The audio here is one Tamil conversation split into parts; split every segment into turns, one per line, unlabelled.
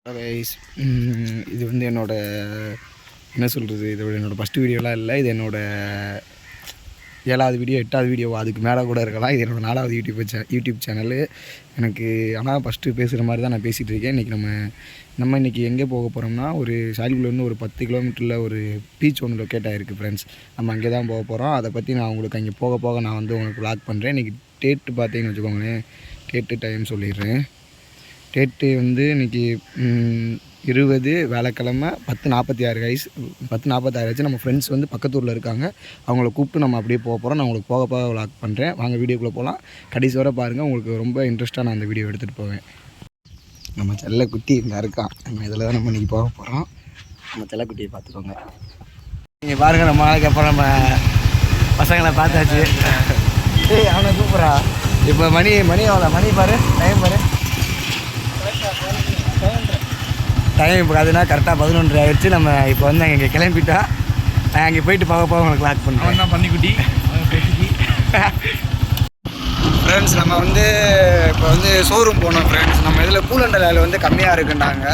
கைஸ், இது வந்து என்னோட என்ன சொல்கிறது, இதோட என்னோடய ஃபஸ்ட்டு வீடியோலாம் இல்லை. இது என்னோடய 7வது வீடியோ 8வது வீடியோ அதுக்கு மேலே கூட இருக்கலாம். இது என்னோடய 4வது யூடியூப் சேனலு எனக்கு. ஆனால் ஃபஸ்ட்டு பேசுகிற மாதிரி தான் நான் பேசிகிட்டு இருக்கேன். இன்றைக்கி நம்ம இன்றைக்கி எங்கே போக போகிறோம்னா, ஒரு சாலிகுலேருந்து ஒரு 10 கிலோமீட்டரில் ஒரு பீச் ஒன்று லொக்கேட் ஆகிருக்கு ஃப்ரெண்ட்ஸ். நம்ம அங்கே தான் போக போகிறோம். அதை பற்றி நான் உங்களுக்கு அங்கே போக நான் வந்து உங்களுக்கு வ்ளாக் பண்ணுறேன். இன்றைக்கி டேட்டு பார்த்தீங்கன்னு வச்சுக்கோங்களேன். டேட்டு டைம் சொல்லிடுறேன். டேட்டு வந்து இன்றைக்கி 20 வியாழக்கிழமை 10:46 கைஸ். 10:46 ஆச்சு. நம்ம ஃப்ரெண்ட்ஸ் வந்து பக்கத்தூரில் இருக்காங்க. அவங்கள கூப்பிட்டு நம்ம அப்படியே போக போகிறோம். நான் உங்களுக்கு போக வ்ளாக் பண்ணுறேன். வாங்க வீடியோக்குள்ளே போகலாம். கடைசி வரை பாருங்கள். உங்களுக்கு ரொம்ப இன்ட்ரெஸ்ட்டாக நான் அந்த வீடியோ எடுத்துகிட்டு போவேன். நம்ம செல்லக்குட்டி இங்கே இருக்கான். நம்ம இதில் தான் நம்ம இன்றைக்கி போக போகிறோம். நம்ம செல்லக்குட்டியை பார்த்துக்கோங்க. நீங்கள் பாருங்கள், நம்ம நாளைக்கு அப்புறம் நம்ம பசங்களை பார்த்தாச்சு. அவனை கூப்பிட்றா. இப்போ மணி எவ்வளோ? மணி பாரு, டைம் பாரு. டைம் இப்போ அதுனா கரெக்டாக 11:30 ஆகிடுச்சு. நம்ம இப்போ வந்து அங்கே கிளம்பிட்டோம். நான் அங்கே போயிட்டு போக உங்களுக்கு லாக் பண்ணுறேன்.
தான் பண்ணிக்குட்டி
ஃப்ரெண்ட்ஸ், நம்ம வந்து இப்போ வந்து ஷோரூம் போனோம் ஃப்ரெண்ட்ஸ். நம்ம இதில் கூலண்டலாயில் வந்து கம்மியாக இருக்குன்னாங்க.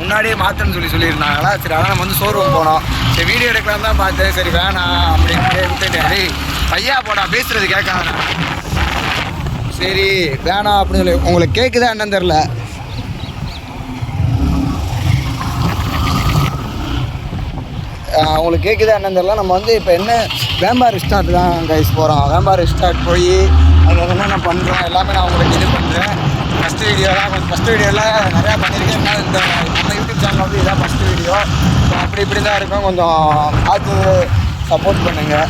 முன்னாடியே மாற்றணும்னு சொல்லியிருந்தாங்களா. சரி, அதான் நம்ம வந்து ஷோரூம் போனோம். சரி, வீடியோ எடுக்கலாம் தான் பார்த்தேன். சரி வேணாம் அப்படின்ட்டு விட்டுட்டேன். பையா போடா, பேசுகிறது கேட்காத. சரி வேணாம் அப்படின்னு சொல்லி உங்களுக்கு கேட்குதா என்னன்னு தெரில. உங்களுக்கு கேட்குதா என்னன்னு தெரியல. நம்ம வந்து இப்போ என்ன வேம்பார் ரிஸ்டார்ட் தான் கைஸ் போகிறோம். வேம்பார் ரிஸ்டார்ட் போய் அது என்னென்ன பண்ணுறோம் எல்லாமே நான் உங்களுக்கு இது பண்ணுறேன். ஃபஸ்ட்டு வீடியோவில் நிறையா பண்ணியிருக்கேன். இந்த நம்ம யூடியூப் சேனல் வந்து இதான் ஃபஸ்ட்டு வீடியோ. இப்படி தான் இருக்கும். கொஞ்சம் பார்த்து சப்போர்ட் பண்ணுங்கள்.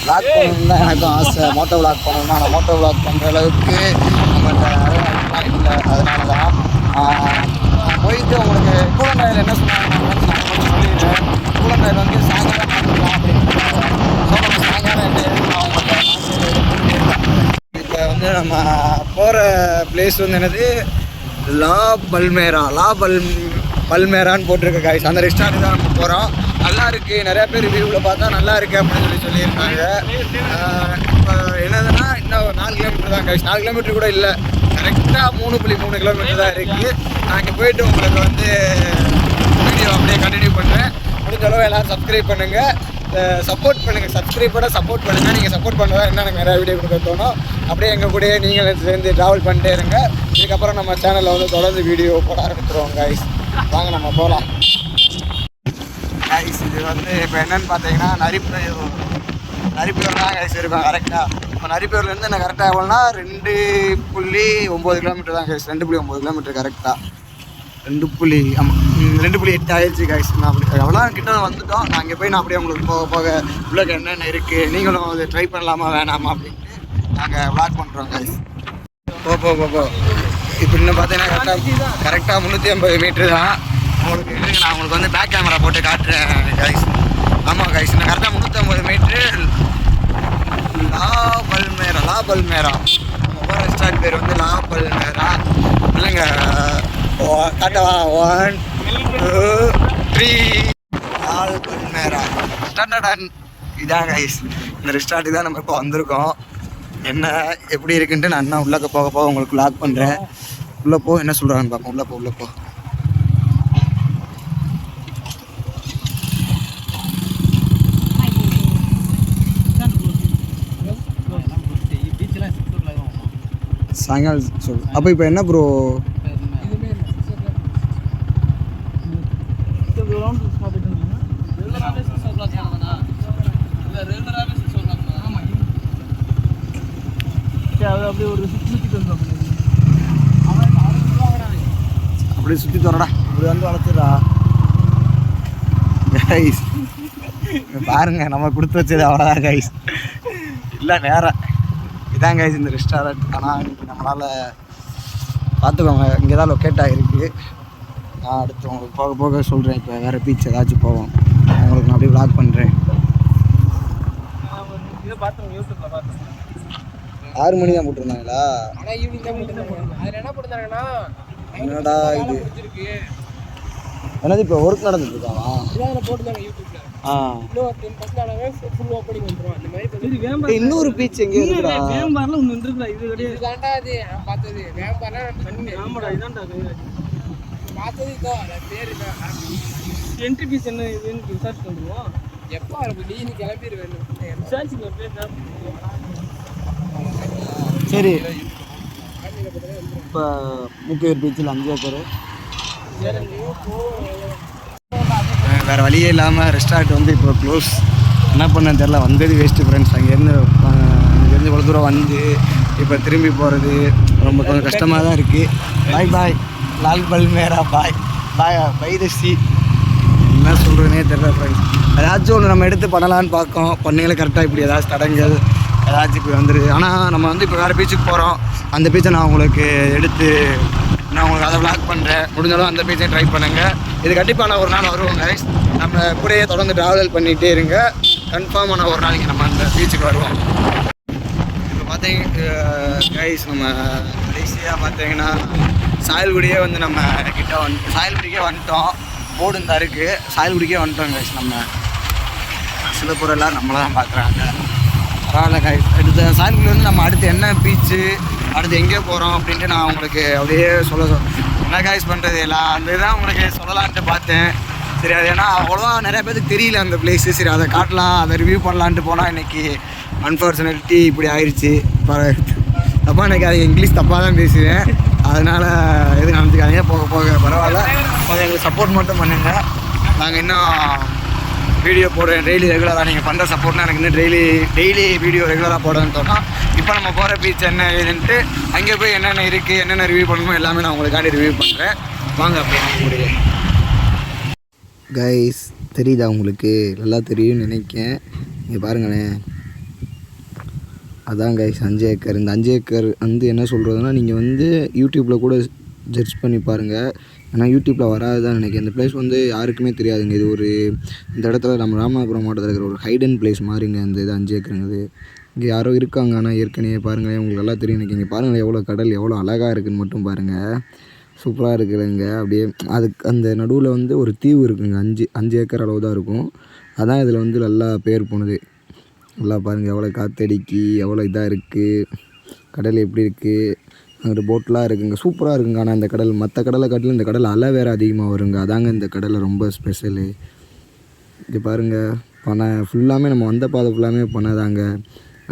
வ்ளாக் பண்ணணும்னு தான் எனக்கும் ஆசை. மோட்டோ வ்ளாக் பண்ணணும்னா நான் மோட்டோ வ்ளாக் பண்ணுற அளவுக்கு நம்மகிட்ட இல்லை. அதனால தான் போயிட்டு உங்களுக்கு கூலண்டாயில் என்ன சொன்னாங்க சொல்லிடுறேன். கூலண்டாயில் வந்து சாயங்காலம் பார்த்துக்கலாம் அப்படின்னு சாயங்காலம் இப்போ வந்து நம்ம போகிற பிளேஸ் வந்து என்னது, லா பல்மேரான்னு போட்டிருக்க காய்ஸ். அந்த ரெஸ்டாரண்ட் தான் நம்ம போகிறோம். நல்லா இருக்குது. நிறையா பேர் ரிவ்யூவில் பார்த்தா நல்லா இருக்குது அப்படின்னு சொல்லியிருந்தாங்க. இப்போ என்னதுன்னா இன்னும் 4 கிலோமீட்டர் தான் காய்ஸ். 4 கிலோமீட்டர் கூட இல்லை, கரெக்டாக 3.3 கிலோமீட்டர் தான் இருக்குது. நான் இங்கே போயிட்டு உங்களுக்கு வந்து வீடியோ அப்படியே கண்டினியூ பண்ணுறேன். முடிஞ்ச அளவு எல்லோரும் சப்ஸ்கிரைப் பண்ணுங்கள், சப்போர்ட் பண்ணுங்கள். சப்போர்ட் பண்ணுங்கள். நீங்கள் சப்போர்ட் பண்ணுறதா என்ன எனக்கு நிறையா வீடியோ கொடுக்க தோணும். அப்படியே எங்கள் கூடயே நீங்கள் சேர்ந்து ட்ராவல் பண்ணிட்டே இருங்க. இதுக்கப்புறம் நம்ம சேனலில் வந்து தொடர்ந்து வீடியோ போட ஆரம்பிச்சிருவோம் கைஸ். வாங்க நம்ம போகலாம் கைஸ். இது வந்து இப்போ என்னென்னு பார்த்தீங்கன்னா நரிப்பூர் தான் கைஸ் இருக்கும் கரெக்டாக. இப்போ நரிப்பூர்லேருந்து நான் கரெக்டாக எவ்வளோனா 2.9 கிலோமீட்டர் தான் கைஸ். 2.9 கிலோமீட்டர் கரெக்டாக. 2.8 ஆயிடுச்சு கைஸ். நான் அப்படி எவ்வளோ கிட்ட வந்துட்டோம். நான் அங்கே போய் நான் அப்படியே உங்களுக்கு போக உள்ள என்னென்ன இருக்குது, நீங்களும் அதை ட்ரை பண்ணலாமா வேணாமா அப்படின்ட்டு நாங்கள் வ்ளாக் பண்ணுறோம் கைஸ். போ இப்போ இன்னும் பார்த்தீங்கன்னா கரெக்டாக 350 மீட்ரு தான். உங்களுக்கு நான் உங்களுக்கு வந்து பேக் கேமரா போட்டு காட்டுறேன் கைஸ். ஆமாம் கைஸ், நான் கரெக்டாக 350 மீட்ரு லா பல்மேரா. நம்ம போகிற ரெஸ்டாரண்ட் பேர் வந்து லா பல்மேரா இல்லைங்க. காட்டவா? 1 2 3 லா பல்மேரா ஸ்டாண்டர்ட். இதான் கைஸ், இந்த ரெஸ்டாரண்ட்டுக்கு தான் நம்ம இப்போ வந்திருக்கோம். என்ன எப்படி இருக்குன்ட்டு நான் என்ன உள்ளே போக உங்களுக்கு வ்ளாக் பண்ணுறேன். உள்ளே போ, என்ன சொல்கிறான்னு பார்ப்போம். உள்ளே போ. சாயங்காலம் சொல். அப்போ இப்போ என்ன ப்ரோ, அப்படியே சுற்றி தரடா, இப்படி வந்து வளர்த்துடா கைஸ். பாருங்க, நம்ம கொடுத்து வச்சது அவ்வளோதான் கைஸ். இல்லை நேரம் இதான் கைஸ் இந்த ரெஸ்டாரண்ட். ஆனால் நம்மளால் பார்த்துக்கோங்க, இங்கே தான் லொக்கேட் ஆகிருக்கு. நான் அடுத்து உங்களுக்கு போக சொல்கிறேன். இப்போ வேறு பீச் ஏதாச்சும் போவோம், உங்களுக்கு நான் அப்படியே வ்ளாக் பண்ணுறேன். 6 மணி தான் போட்டிருந்தாங்களா? என்னடா இது, என்னது இப்போ ஒர்க் நடந்துட்டு இருக்காவா? இன்னொரு பீச் எங்கே இருக்குடா?
என்ட்ரி ஃபீஸ் என்ன இதுன்னு விசாரிச்சு பண்ணுவோம். எப்போ நீ கிளம்பிடுவேன்
சரி. இப்போ முக்கியர் பீச்சில் 5 ஏக்கர் வேறு வழியே இல்லாமல் ரெஸ்டாரண்ட் வந்து இப்போ க்ளோஸ். என்ன பண்ண தெரில, வந்தது வேஸ்ட்டு ஃப்ரெண்ட்ஸ். அங்கேருந்து இவ்வளோ தூரம் வந்து இப்போ திரும்பி போகிறது ரொம்ப கொஞ்சம் கஷ்டமாக தான் இருக்குது. பாய் பாய் லால் பல் மேரா பாய் பாய் பை த சி. என்ன சொல்கிறதுனே தெரில ஃப்ரெண்ட்ஸ். ஏதாச்சும் ஒன்று நம்ம எடுத்து பண்ணலான்னு பார்க்கோம். பண்ணையில் கரெக்டாக இப்படி ஏதாச்சும் தடங்கள் ஏதாச்சும் இப்படி வந்துடுது. ஆனால் நம்ம வந்து இப்போ வேறு பீச்சுக்கு போகிறோம். அந்த பீச்சை நான் உங்களுக்கு எடுத்து நான் உங்களுக்கு அதை விளாக் பண்ணுறேன். முடிஞ்சாலும் அந்த பீச்சையும் ட்ரை பண்ணுங்கள். இது கண்டிப்பாக நான் ஒரு நாள் வருவோங்க. நம்ம கூடயே தொடர்ந்து ட்ராவல் பண்ணிகிட்டே இருங்க. கன்ஃபார்மான ஒரு நாளைக்கு நம்ம அந்த பீச்சுக்கு வருவோம். இப்போ பார்த்தீங்க கைஸ், நம்ம கடைசியாக பார்த்தீங்கன்னா சாயல்குடியே வந்து நம்ம கிட்ட சாயல்குடிக்கே வந்துட்டோம். போர்டு இந்த இருக்குது, சாயல்குடிக்கே வந்துட்டோம் கைஸ். நம்ம சில பொருளெல்லாம் நம்மளை தான் பார்க்குறாங்க. பரவாயில்ல கைஸ். அடுத்த சாயல்குடி வந்து நம்ம அடுத்து என்ன பீச்சு, அடுத்து எங்கே போகிறோம் அப்படின்ட்டு நான் உங்களுக்கு அப்படியே என்ன கைஸ் பண்ணுறது எல்லாம் அந்த இதுதான் உங்களுக்கு சொல்லலான்ட்டு பார்த்தேன். சரி, அது ஏன்னா அவ்வளோவா நிறையா பேருக்கு தெரியல அந்த பிளேஸு. சரி, அதை காட்டலாம், அதை ரிவ்யூ பண்ணலான்ட்டு போனால் இன்றைக்கி அன்ஃபார்ச்சுனேட்லி இப்படி ஆயிடுச்சு. தப்பாக எனக்கு அது இங்கிலீஷ் தப்பாக தான் பேசுவேன். அதனால் எதுவும் நினச்சிக்காதீங்க. போக போக பரவாயில்ல, கொஞ்சம் எங்களுக்கு சப்போர்ட் மட்டும் பண்ணுங்கள். நாங்கள் இன்னும் வீடியோ போடுறேன் டெய்லி ரெகுலராக. நீங்கள் பண்ணுற சப்போர்ட்னா எனக்கு இன்னும் டெய்லி வீடியோ ரெகுலராக போடுறேன்னு சொன்னால் இப்போ நம்ம போகிற பீச் என்ன ஏதுன்ட்டு அங்கே போய் என்னென்ன இருக்குது, என்னென்ன ரிவ்யூ பண்ணணுமோ எல்லாமே நான் உங்களுக்காண்டி ரிவ்யூ பண்ணுறேன். வாங்க அப்படியே கைஸ். தெரியுதா உங்களுக்கு? நல்லா தெரியும்னு நினைக்கிறேன். நீங்கள் பாருங்களேன், அதான் கைஸ் 5 ஏக்கர். இந்த 5 ஏக்கர் வந்து என்ன சொல்கிறதுனா, நீங்கள் வந்து யூடியூப்பில் கூட ஜட்ஜ் பண்ணி பாருங்கள். ஏன்னா யூடியூப்பில் வராது தான் நினைக்கிறேன். இந்த பிளேஸ் வந்து யாருக்குமே தெரியாதுங்க. இது ஒரு இந்த இடத்துல நம்ம ராமநாதபுரம் மாவட்டத்தில் இருக்கிற ஒரு ஹைடன் பிளேஸ் மாதிரிங்க. இந்த இது 5 ஏக்கருங்கிறது. இங்கே யாரோ இருக்காங்க, ஆனால் ஏற்கனவே பாருங்களேன், உங்களுக்கு நல்லா தெரியும் நினைக்கிங்க. பாருங்களேன் எவ்வளோ கடல் எவ்வளோ அழகாக இருக்குதுன்னு மட்டும் பாருங்கள். சூப்பராக இருக்குதுங்க. அப்படியே அதுக்கு அந்த நடுவில் வந்து ஒரு தீவு இருக்குங்க. 5 ஏக்கர் அளவு தான் இருக்கும். அதான் இதில் வந்து நல்லா பேர் போனது. நல்லா பாருங்கள் எவ்வளோ காற்றடிக்கி எவ்வளோ இதாக இருக்குது, கடல் எப்படி இருக்குது. அங்கிட்டு போட்லாம் இருக்குங்க, சூப்பராக இருக்குங்க. ஆனால் இந்த கடல் மற்ற கடலை காட்டிலும் இந்த கடல் அலை வேறு அதிகமாக வருங்க. அதாங்க இந்த கடலில் ரொம்ப ஸ்பெஷலு. இங்கே பாருங்கள், பனை ஃபுல்லாமே நம்ம வந்த பாதை ஃபுல்லாமே பனை தாங்க.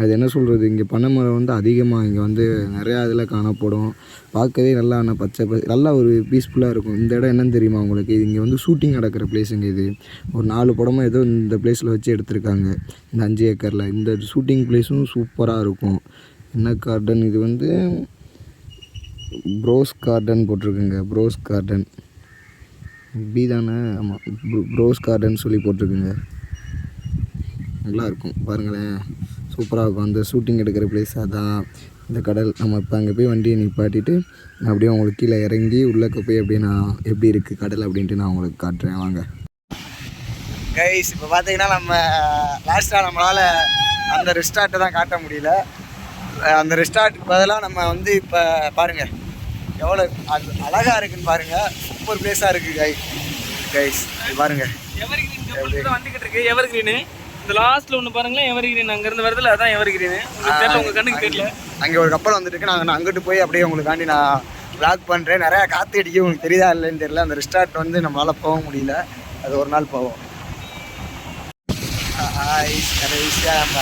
அது என்ன சொல்கிறது, இங்கே பனை மரம் வந்து அதிகமாக இங்கே வந்து நிறையா இதில் காணப்படும். பார்க்கவே நல்லா ஆனால் பச்சை நல்லா ஒரு பீஸ்ஃபுல்லாக இருக்கும். இந்த இடம் என்னன்னு தெரியுமா உங்களுக்கு? இங்கே வந்து ஷூட்டிங் நடக்கிற பிளேஸுங்க. இது ஒரு 4 படமாக ஏதோ இந்த பிளேஸில் வச்சு எடுத்திருக்காங்க. இந்த 5 ஏக்கரில் இந்த ஷூட்டிங் பிளேஸும் சூப்பராக இருக்கும். என்ன கார்டன் இது வந்து ப்ரோஸ் கார்டன் போட்டிருக்குங்க. ப்ரோஸ் கார்டன் பி தானே? ஆமாம், ப்ரோஸ் கார்டன் சொல்லி போட்டிருக்குங்க. நல்லாயிருக்கும் பாருங்களேன், சூப்பராக இருக்கும். அந்த ஷூட்டிங் எடுக்கிற பிளேஸ் அதான் இந்த கடல். நம்ம இப்போ அங்கே போய் வண்டியை நிப்பாட்டிட்டு அப்படியே உங்களுக்கு கீழே இறங்கி உள்ளக்க போய் அப்படியே நான் எப்படி இருக்குது கடல் அப்படின்ட்டு நான் உங்களுக்கு காட்டுறேன். வாங்க கைஸ். இப்போ பார்த்தீங்கன்னா நம்ம லாஸ்ட்டாக நம்மளால் அந்த ரெஸ்டார்ட்டை தான் காட்ட முடியல. அந்த ரெஸ்டார்ட்டுக்கு பதிலாக நம்ம வந்து இப்போ பாருங்கள் எவ்வளோ அது அழகாக இருக்குதுன்னு பாருங்கள். சூப்பர் பிளேஸாக இருக்குது கைஸ். பாருங்கள்
வந்துக்கிட்டு இருக்கு எவர் கிரீனு. இந்த லாஸ்ட்டில் ஒன்று பாருங்களேன், எவர் கிரீன் அங்கேருந்து வருதுல, அதான் எவர் கிரீனு. தெரியல, உங்கள் கண்ணுக்கு தெரியல. அங்கே
ஒரு கப்பல் வந்துருக்கு. நான் அங்கிட்டு போய் அப்படியே உங்களுக்காண்டி நான் வ்ளாக் பண்ணுறேன். நிறையா காற்று அடிக்க உங்களுக்கு தெரியுதா இல்லைன்னு தெரியல. அந்த ரெஸ்டார்ட் வந்து நம்மளால் போக முடியல. அது ஒரு நாள் போவோம். கடைசியாக நம்ம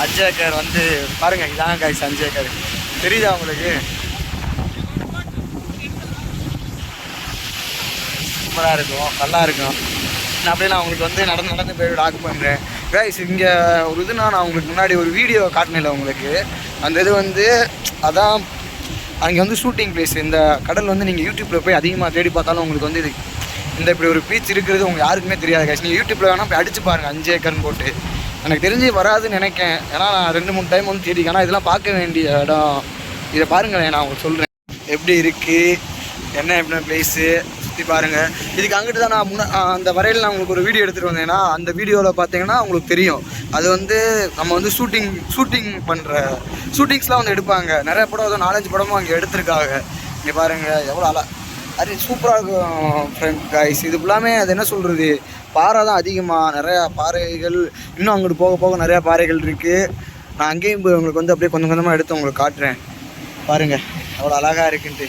5 ஏக்கர் வந்து பாருங்கள். இதாங்க கைஸ் 5 ஏக்கர். தெரியுதா உங்களுக்கு? சூப்பராக இருக்கும், நல்லா இருக்கும். அப்படியே நான் உங்களுக்கு வந்து நடந்து போய் டாக் பண்ணுறேன் கைஸ். இங்கே ஒரு இதுனா நான் உங்களுக்கு முன்னாடி ஒரு வீடியோ காட்டினில்ல உங்களுக்கு. அந்த இது வந்து அதான் அங்கே வந்து ஷூட்டிங் பிளேஸ். இந்த கடல் வந்து நீங்கள் யூடியூப்பில் போய் அதிகமாக தேடி பார்த்தாலும் உங்களுக்கு வந்து இது இந்த இப்படி ஒரு பீச் இருக்கிறது உங்களுக்கு யாருக்குமே தெரியாது கைஸ். நீங்கள் யூடியூப்பில் வேணால் போய் அடிச்சு பாருங்கள் 5 ஏக்கர்னு போட்டு. எனக்கு தெரிஞ்சு வராதுன்னு நினைக்கிறேன். ஏன்னா நான் 2-3 டைம் வந்து தேடிக்கேன். ஆனால் இதெல்லாம் பார்க்க வேண்டிய இடம். இதை பாருங்களேன், நான் உங்களுக்கு சொல்கிறேன் எப்படி இருக்குது, என்ன எப்படின்னா பிளேஸு சுற்றி பாருங்கள். இதுக்கு அங்கிட்டு தான் நான் அந்த வரையில் நான் உங்களுக்கு ஒரு வீடியோ எடுத்துகிட்டு வந்தேன்னா அந்த வீடியோவில் பார்த்தீங்கன்னா உங்களுக்கு தெரியும். அது வந்து நம்ம வந்து ஷூட்டிங் பண்ணுற ஷூட்டிங்ஸ்லாம் வந்து எடுப்பாங்க. நிறைய படம் ஏதோ 4-5 படமும் அங்கே எடுத்திருக்காங்க. இங்கே பாருங்கள் எவ்வளோ அது சூப்பராக இருக்கும் ஃப்ரெண்ட் கைஸ். இது ஃபுல்லாமே அது என்ன சொல்கிறது, பாறை தான் அதிகமாக, நிறையா பாறைகள். இன்னும் அங்கிட்டு போக போக நிறையா பாறைகள் இருக்குது. நான் அங்கேயும் போய் உங்களுக்கு வந்து அப்படியே கொஞ்சம் கொஞ்சமாக எடுத்து உங்களுக்கு காட்டுறேன். பாருங்கள் எவ்வளோ அழகாக இருக்குன்ட்டு.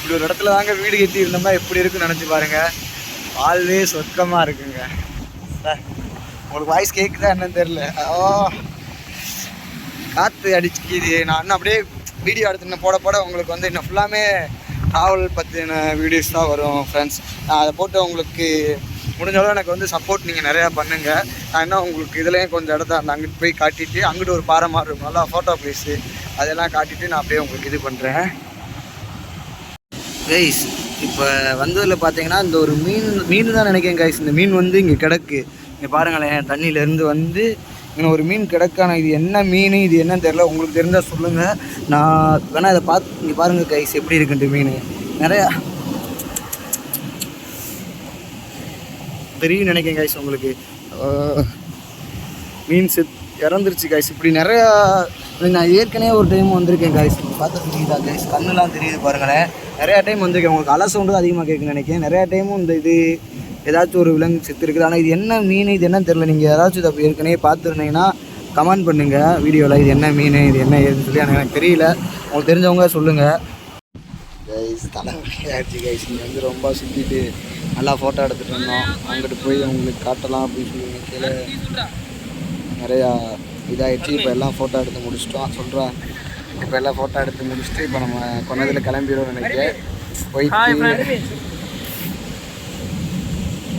இப்படி ஒரு இடத்துல தாங்க வீடு கட்டி இருந்தோம்னா எப்படி இருக்குன்னு நினச்சி பாருங்கள். வாழ்வே சொர்க்கமாக இருக்குங்க. சார் உங்களுக்கு வாய்ஸ் கேட்குதா என்னன்னு தெரில. காற்று அடிச்சுக்கிது. நான் இன்னும் அப்படியே வீடியோ எடுத்து இன்னும் போட உங்களுக்கு வந்து இன்னும் ஃபுல்லாமே ட்ராவல் பற்றின வீடியோஸ் தான் வரும் ஃப்ரெண்ட்ஸ். நான் அதை போட்டு உங்களுக்கு முடிஞ்சளவு எனக்கு வந்து சப்போர்ட் நீங்கள் நிறையா பண்ணுங்கள். நான் இன்னும் உங்களுக்கு இதுலேயும் கொஞ்சம் இடத்த அந்த அங்கிட்டு போய் காட்டிட்டு அங்கிட்டு ஒரு பாறை மாதிரி இருக்கும் நல்லா ஃபோட்டோ ப்ளேஸு அதெல்லாம் காட்டிட்டு நான் அப்படியே உங்களுக்கு இது பண்ணுறேன். கைஸ் இப்போ வந்ததில் பார்த்தீங்கன்னா இந்த ஒரு மீன் தான் நினைக்கிறேன் கைஸ். இந்த மீன் வந்து இங்கே கிடக்கு. இங்கே பாருங்களேன், தண்ணியிலேருந்து வந்து இங்கே ஒரு மீன் கிடக்கான. இது என்ன மீன், இது என்னன்னு தெரில. உங்களுக்கு தெரிஞ்சால் சொல்லுங்கள். நான் வேணால் இதை பார்த்து இங்கே பாருங்கள் கைஸ் எப்படி இருக்குன்ட்டு. மீன் நிறையா தெரியும் நினைக்கிறேன் கைஸ் உங்களுக்கு. மீன் இறந்துருச்சு கைஸ். இப்படி நிறையா நான் ஏற்கனவே ஒரு டைம் வந்திருக்கேன் கைஸ். பார்த்தா தெரியுதா கைஸ், கண்ணுலாம் தெரியுது பாருங்களேன். நிறையா டைம் வந்திருக்கேன். உங்களுக்கு அலை சவுண்டு அதிகமாக கேட்குன்னு நினைக்கிறேன். நிறையா டைமும் இந்த இது ஏதாச்சும் ஒரு விலங்கு செத்து இருக்குது. ஆனால் இது என்ன மீன், இது என்னன்னு தெரில. நீங்கள் ஏதாச்சும் இதை ஏற்கனவே பார்த்துருந்தீங்கன்னா கமெண்ட் பண்ணுங்கள் வீடியோவில். இது என்ன மீன், இது என்ன ஏதுன்னு சொல்லி எனக்கு தெரியல. உங்களுக்கு தெரிஞ்சவங்க சொல்லுங்கள் கைஸ். தலைவலியாச்சு கைஸ். இங்கே வந்து ரொம்ப சுற்றிட்டு நல்லா ஃபோட்டோ எடுத்துகிட்டு இருந்தோம். அங்கிட்டு போய் அவங்களுக்கு காட்டலாம் அப்படின்னு சொல்லி கீழே நிறையா இதாகிடுச்சு. இப்போ எல்லாம் ஃபோட்டோ எடுத்து முடிச்சிட்டோம் சொல்கிறேன். இப்போ எல்லாம் ஃபோட்டோ எடுத்து முடிச்சுட்டு இப்போ நம்ம கொண்டதில் கிளம்பிடுவோம் நினைக்கிறேன். போயிட்டு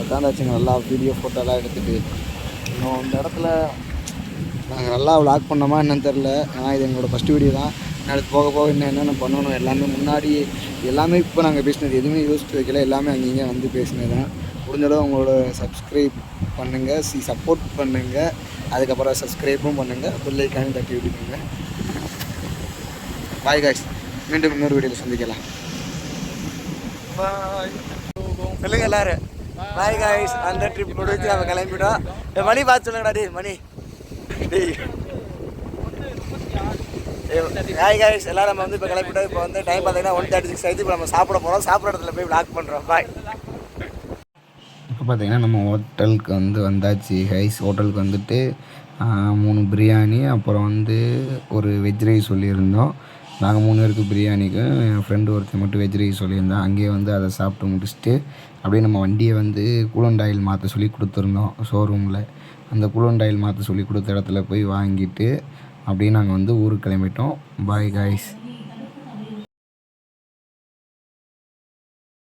உட்காந்தாச்சுங்க நல்லா வீடியோ ஃபோட்டோலாம் எடுத்துகிட்டு. இன்னும் இந்த இடத்துல நாங்கள் நல்லா விளாக் பண்ணோமா என்னன்னு தெரில. ஏன்னா இது எங்களோட ஃபஸ்ட்டு வீடியோ தான். அடுத்து போக போக இன்னும் என்னென்ன பண்ணணும் எல்லாமே முன்னாடி எல்லாமே இப்போ நாங்கள் பேசினது எதுவுமே யோசிச்சு வைக்கல. எல்லாமே அங்கேயே வந்து பேசினது தான். முடிஞ்சளவு உங்களோட சப்ஸ்கிரைப் பண்ணுங்கள், சப்போர்ட் பண்ணுங்கள். அதுக்கப்புறம் சப்ஸ்கிரைப்பும் பண்ணுங்கள், பெல் ஐக்கானையும் தட்டி விட்டுக்கோங்க. பாய் காய்ஸ், மீண்டும் இன்னொரு வீடியோவில் சந்திக்கலாம். பாய் சொல்லுங்க எல்லாரும். Bye guys. அந்த ட்ரிப் முடிச்சு நம்ம கிளம்பிட்டோம். மணி பார்த்து சொல்லுங்கடா. டே மணி, ஹாய் காய்ஸ். எல்லோரும் நம்ம வந்து இப்போ கிளம்பிட்டோம். இப்போ வந்து டைம் பார்த்தீங்கன்னா 1:36 ஆகிடுச்சு. இப்போ நம்ம சாப்பிட போகிறோம். சாப்பிட்ற இடத்துல போய் விளாக் பண்ணுறோம். பாய். இப்போ பார்த்தீங்கன்னா நம்ம ஹோட்டலுக்கு வந்தாச்சு கைஸ். ஹோட்டலுக்கு வந்துட்டு 3 பிரியாணி, அப்புறம் வந்து ஒரு வெஜ் ரைஸ் சொல்லியிருந்தோம். நாங்கள் 3 பேருக்கு பிரியாணிக்கும் என் ஃப்ரெண்டு ஒருத்தர் மட்டும் வெஜ் ரைஸ் சொல்லியிருந்தோம். அங்கேயே வந்து அதை சாப்பிட்டு முடிச்சுட்டு அப்படியே நம்ம வண்டியை வந்து கூலண்ட் ஆயில் மாற்ற சொல்லி கொடுத்துருந்தோம் ஷோரூமில். அந்த கூலண்ட் ஆயில் மாற்ற சொல்லி கொடுத்த இடத்துல போய் வாங்கிட்டு அப்படியே நாங்கள் வந்து ஊருக்கு கிளம்பிட்டோம். Bye guys.